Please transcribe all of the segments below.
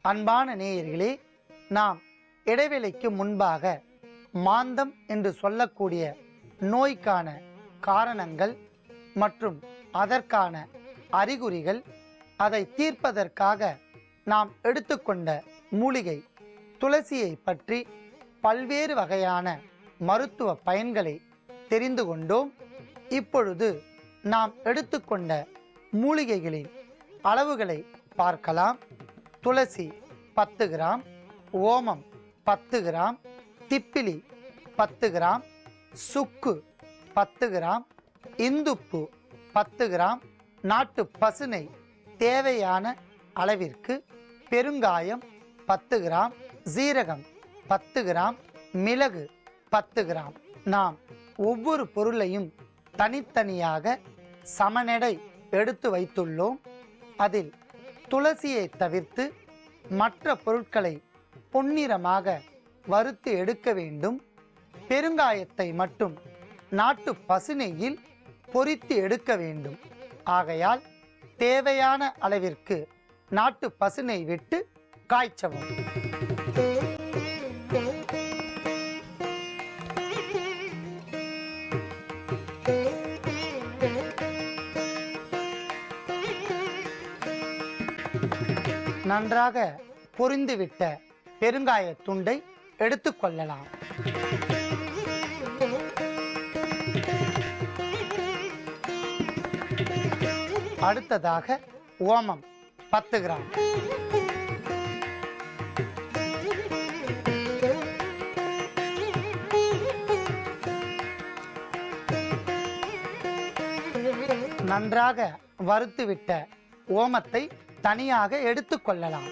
அன்பான நேயர்களே, நாம் இடைவேளைக்கு முன்பாக மாந்தம் என்று சொல்லக்கூடிய நோய்க்கான காரணங்கள் மற்றும் அதற்கான அறிகுறிகள், அதை தீர்ப்பதற்காக நாம் எடுத்துக்கொண்ட மூலிகை துளசியை பற்றி பல்வேறு வகையான மருத்துவ பயன்களை தெரிந்து கொண்டோம். இப்பொழுது நாம் எடுத்துக்கொண்ட மூலிகைகளின் அளவுகளை பார்க்கலாம். துளசி 10 கிராம், ஓமம் 10 கிராம், திப்பிலி 10 கிராம், சுக்கு 10 கிராம், இந்துப்பு 10 கிராம், நாட்டு பசுனை தேவையான அளவிற்கு, பெருங்காயம் 10 கிராம், சீரகம் 10 கிராம், மிளகு 10 கிராம். நாம் ஒவ்வொரு பொருளையும் தனித்தனியாக சமநெடை எடுத்து வைத்துள்ளோம். அதில் துளசியை தவிர்த்து மற்ற பொருட்களை பொன்னிறமாக வறுத்து எடுக்க வேண்டும். பெருங்காயத்தை மட்டும் நாட்டு பசுநெய்யில் பொரித்து எடுக்க வேண்டும். ஆகையால் தேவையான அளவிற்கு நாட்டு பசுநெய் விட்டு காய்ச்சவும். நன்றாக பொரிந்துவிட்ட பெருங்காய துண்டை எடுத்துக்கொள்ளலாம். அடுத்ததாக ஓமம் 10 கிராம், நன்றாக வறுத்துவிட்ட ஓமத்தை தனியாக எடுத்துக்கொள்ளலாம்.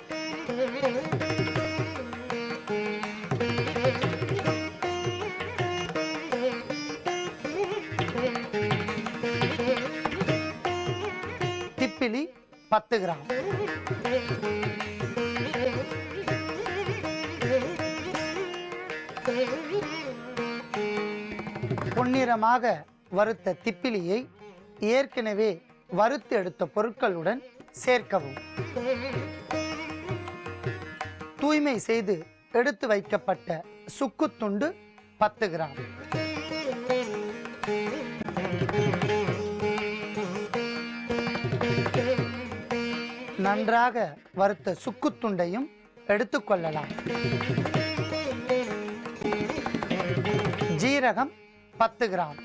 திப்பிலி 10 கிராம், பொன்னிறமாக வறுத்த திப்பிலியை ஏற்கனவே வறுத்து எடுத்த பொருட்களுடன் சேர்க்கவும். தூய்மை செய்து எடுத்து வைக்கப்பட்ட சுக்குத்துண்டு 10 கிராம், நன்றாக வறுத்த சுக்குத்துண்டையும் எடுத்துக்கொள்ளலாம். ஜீரகம் 10 கிராம்,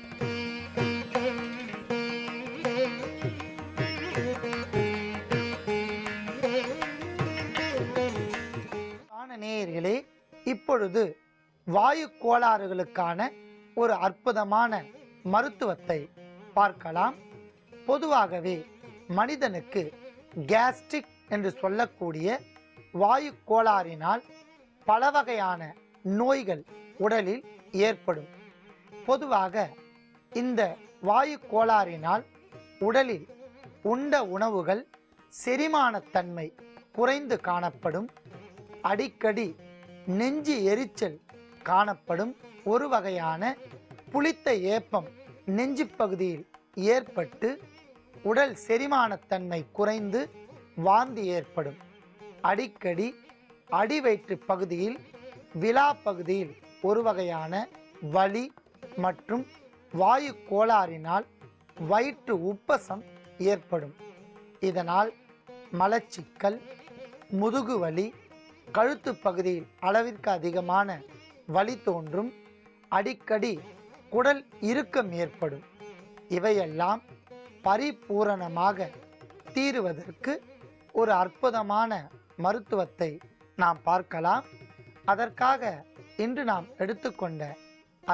நேயர்களே, இப்பொழுது வாயு கோளாறுகளுக்கான ஒரு அற்புதமான மருத்துவத்தை பார்க்கலாம். பொதுவாகவே மனிதனுக்கு கேஸ்ட்ரிக் என்று சொல்லக்கூடிய வாயு கோளாறினால் பல வகையான நோய்கள் உடலில் ஏற்படும். பொதுவாக இந்த வாயு கோளாறினால் உடலில் உண்ட உணவுகள் செரிமானத்தன்மை குறைந்து காணப்படும். அடிக்கடி நெஞ்சு எரிச்சல் காணப்படும். ஒரு வகையான புளித்த ஏப்பம் நெஞ்சு பகுதியில் ஏற்பட்டு உடல் செரிமானத்தன்மை குறைந்து வாந்தி ஏற்படும். அடிக்கடி அடிவயிற்று பகுதியில் விலா பகுதியில் ஒரு வகையான வலி மற்றும் வாயு கோளாறினால் வயிற்று உப்பசம் ஏற்படும். இதனால் மலச்சிக்கல், முதுகுவலி, கழுத்து பகுதியில் அளவிற்கு அதிகமான வலி தோன்றும். அடிக்கடி குடல் இறுக்கம் ஏற்படும். இவையெல்லாம் பரிபூரணமாக தீருவதற்கு ஒரு அற்புதமான மருத்துவத்தை நாம் பார்க்கலாம். அதற்காக இன்று நாம் எடுத்துக்கொண்ட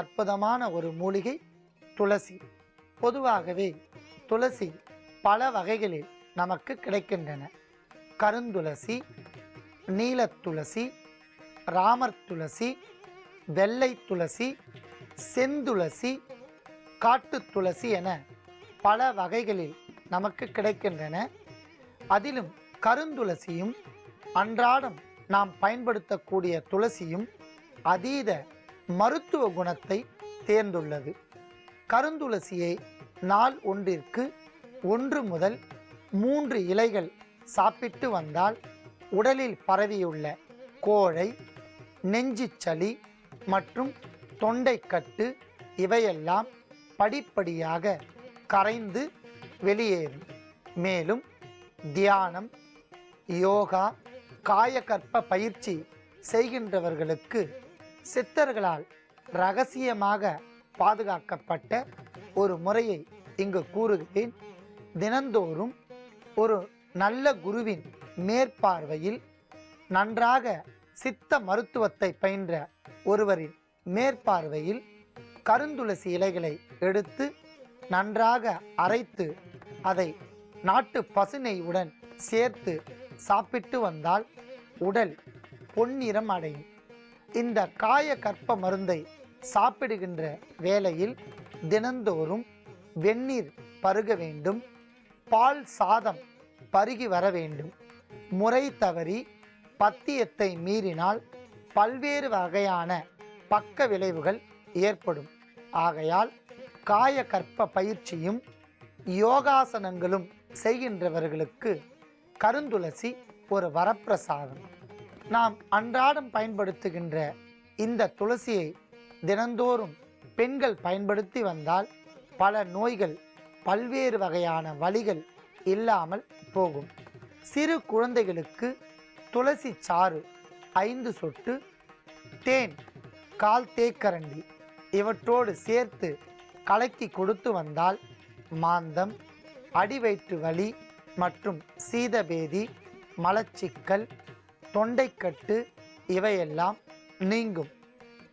அற்புதமான ஒரு மூலிகை துளசி. பொதுவாகவே துளசி பல வகைகளில் நமக்கு கிடைக்கின்றன. கருந்துளசி, நீலத்துளசி, ராமர் துளசி, வெள்ளை துளசி, செந்துளசி, காட்டு துளசி என பல வகைகளில் நமக்கு கிடைக்கின்றன. அதிலும் கருந்துளசியும் அன்றாடம் நாம் பயன்படுத்தக்கூடிய துளசியும் அதீத மருத்துவ குணத்தை தேர்ந்துள்ளது. கருந்துளசியை நாள் ஒன்றிற்கு 1 முதல் 3 இலைகள் சாப்பிட்டு வந்தால் உடலில் பரவியுள்ள கோழை, நெஞ்சுச்சளி மற்றும் தொண்டைக்கட்டு இவையெல்லாம் படிப்படியாக கரைந்து வெளியேறும். மேலும் தியானம், யோகா, காயகற்ப பயிற்சி செய்கின்றவர்களுக்கு சித்தர்களால் இரகசியமாக பாதுகாக்கப்பட்ட ஒரு முறையை இங்கு கூறுகிறேன். தினந்தோறும் ஒரு நல்ல குருவின் மேற்பார்வையில் நன்றாக சித்த மருத்துவத்தை பயின்ற ஒருவரின் மேற்பார்வையில் கருந்துளசி இலைகளை எடுத்து நன்றாக அரைத்து அதை நாட்டு பசுநெய்யுடன் சேர்த்து சாப்பிட்டு வந்தால் உடல் பொன்னிறம் அடையும். இந்த காய கற்ப மருந்தை சாப்பிடுகின்ற வேளையில் தினந்தோறும் வெந்நீர் பருக வேண்டும், பால் சாதம் பருகி வர வேண்டும். முறை தவறி பத்தியத்தை மீறினால் பல்வேறு வகையான பக்க விளைவுகள் ஏற்படும். ஆகையால் காய கற்ப பயிற்சியும் யோகாசனங்களும் செய்கின்றவர்களுக்கு கருந்துளசி ஒரு வரப்பிரசாதம். நாம் அன்றாடம் பயன்படுத்துகின்ற இந்த துளசியை தினந்தோறும் பெண்கள் பயன்படுத்தி வந்தால் பல நோய்கள், பல்வேறு வகையான வலிகள் இல்லாமல் போகும். சிறு குழந்தைகளுக்கு துளசி சாறு 5 சொட்டு, தேன் 1/4 தேக்கரண்டி இவற்றோடு சேர்த்து கலக்கி கொடுத்து வந்தால் மாந்தம், அடிவயிற்று வலி மற்றும் சீதபேதி, மலச்சிக்கல், தொண்டைக்கட்டு இவையெல்லாம் நீங்கும்.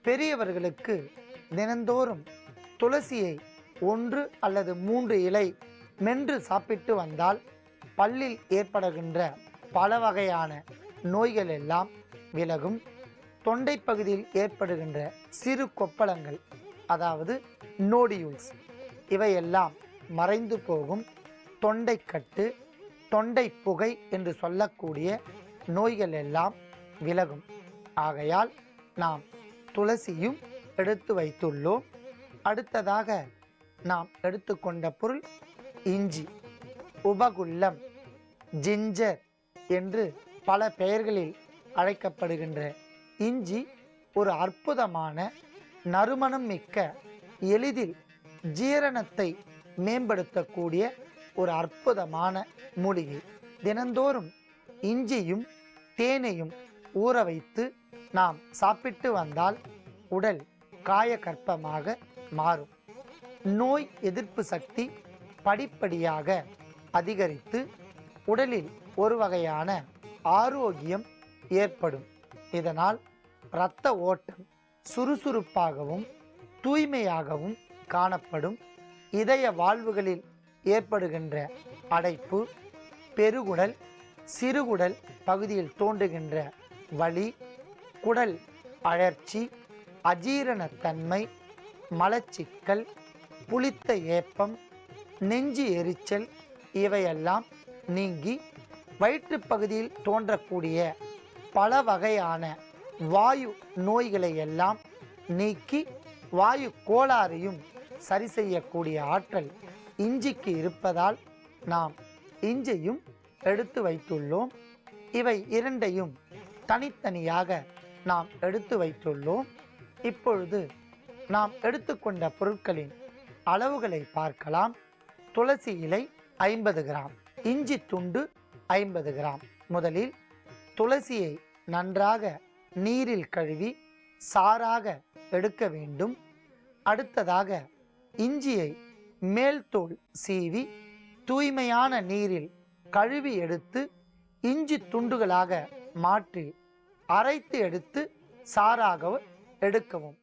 பெரியவர்களுக்கு தினந்தோறும் துளசியை 1 அல்லது 3 இலை மென்று சாப்பிட்டு வந்தால் பல்லில் ஏற்படுகின்ற பல வகையான நோய்கள் எல்லாம் விலகும். தொண்டை பகுதியில் ஏற்படுகின்ற சிறு கொப்பளங்கள், அதாவது நோடியூல்ஸ் இவையெல்லாம் மறைந்து போகும். தொண்டைக்கட்டு, தொண்டை புகை என்று சொல்லக்கூடிய நோய்கள் எல்லாம் விலகும். ஆகையால் நாம் துளசியும் எடுத்து வைத்துள்ளோம். அடுத்ததாக நாம் எடுத்துக்கொண்ட பொருள் இஞ்சி, உபகுல்லம், ஜிஞ்சர் என்று பல பெயர்களில் அழைக்கப்படுகின்ற இஞ்சி ஒரு அற்புதமான நறுமணம் மிக்க, எளிதில் ஜீரணத்தை மேம்படுத்தக்கூடிய ஒரு அற்புதமான மூலிகை. தினந்தோறும் இஞ்சியும் தேனையும் ஊற வைத்து நாம் சாப்பிட்டு வந்தால் உடல் காயகற்பமாக மாறும். நோய் எதிர்ப்பு சக்தி படிப்படியாக அதிகரித்து உடலில் ஒரு வகையான ஆரோக்கியம் ஏற்படும். இதனால் இரத்த ஓட்டம் சுறுசுறுப்பாகவும் தூய்மையாகவும் காணப்படும். இதய வாழ்வுகளில் ஏற்படுகின்ற அடைப்பு, பெருகுடல், சிறுகுடல் பகுதியில் தோன்றுகின்ற வலி, குடல் அழற்சி, அஜீரணத்தன்மை, மலச்சிக்கல், புளித்த ஏப்பம், நெஞ்சு எரிச்சல் இவையெல்லாம் நீங்கி வயிற்றுப்பகுதியில் தோன்றக்கூடிய பல வகையான வாயு நோய்களை எல்லாம் நீக்கி வாயு கோளாறையும் சரி செய்யக்கூடிய ஆற்றல் இஞ்சிக்கு இருப்பதால் நாம் இஞ்சியும் எடுத்து வைத்துள்ளோம். இவை இரண்டையும் தனித்தனியாக நாம் எடுத்து வைத்துள்ளோம். இப்பொழுது நாம் எடுத்துக்கொண்ட பொருட்களின் அளவுகளை பார்க்கலாம். துளசி இலை 50 கிராம், இஞ்சி துண்டு 50 கிராம். முதலில் துளசியை நன்றாக நீரில் கழுவி சாறாக எடுக்க வேண்டும். அடுத்ததாக இஞ்சியை மேல் தோல் சீவி தூய்மையான நீரில் கழுவி எடுத்து இஞ்சி துண்டுகளாக மாற்றி அரைத்து எடுத்து சாறாக எடுக்கவும்.